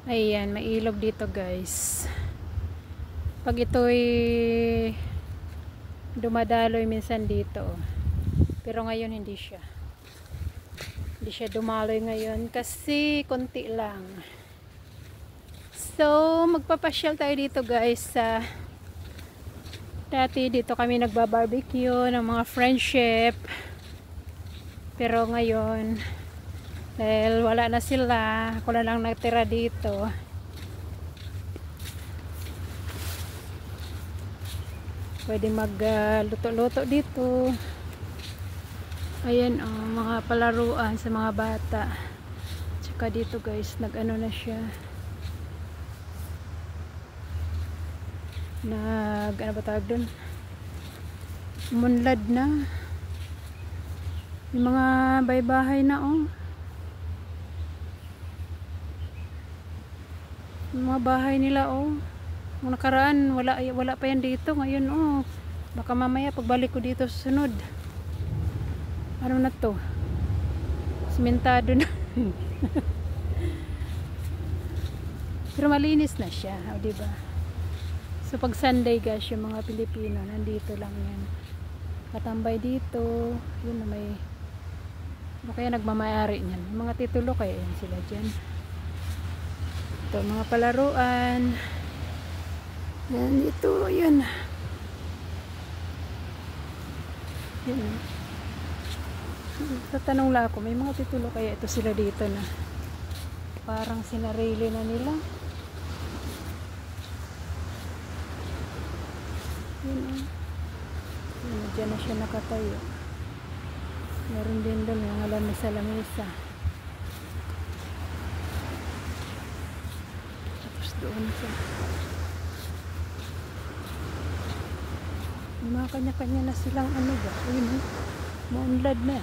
Ayan, may ilog dito guys. Pag ito'y dumadaloy minsan dito. Pero ngayon hindi siya. Hindi siya dumaloy ngayon kasi konti lang. So, magpapasyal tayo dito guys sa dati dito kami nagbabarbecue ng mga friendship. Pero ngayon dahil wala na sila, ako na lang nagtira dito. Pwede magluto-luto dito. Ayan mga palaruan sa mga bata. Tsaka dito guys, nag-ano na siya. Ano ba tawag dun? Munlad na. Yung mga baybahay na mga bahay nila Nung nakaraan wala pa yan dito. Ngayon baka mamaya pagbalik ko dito sa sunod, ano na to, simentado na. Pero malinis na siya, diba? So pag Sunday guys, yung mga Pilipino nandito lang yan, katambay dito. Yun na may kaya nagmamayari niyan, yung mga titulo, kaya yan sila dyan. Ito mga palaruan. Yan dito, yun. Yun. Tatanong lang ako, may mga titulo kaya ito sila dito na parang sinarili na nila. Yun. Yun, dyan na siya nakatayo. Meron din doon yung alam sa lamesa. Doon siya. May mga kanya-kanya na silang ano ba? Ayun, maunlad na.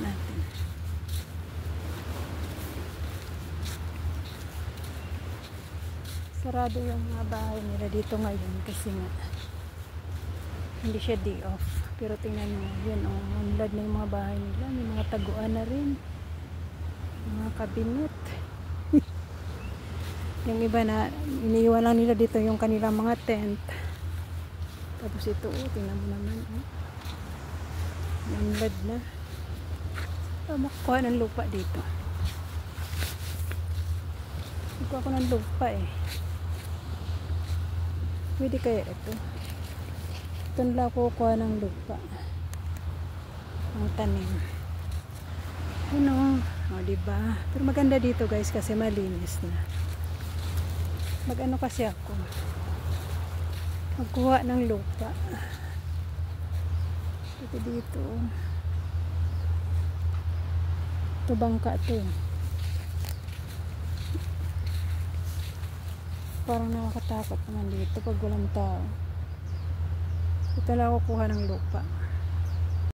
Natin. Sarado yung mga bahay nila dito ngayon kasi nga hindi siya day off. Pero tingnan nyo, yun maunlad na yung mga bahay nila. May mga taguan na rin. Mga kabinet. Yung iba na iniiwan lang nila dito yung kanilang mga tent. Tapos ito tingnan mo naman nanlad na. Makuha ng lupa dito. Makuha ako ng lupa Pwede kaya ito. Ito nila kukuha ng lupa, ang tanim. Diba? Pero maganda dito guys kasi malinis na. Mag-ano kasi ako, magkuha ng lupa. Dito ito bangka to. Parang nakakatakot naman dito pag walang tao. Ito lang ako kuha ng lupa.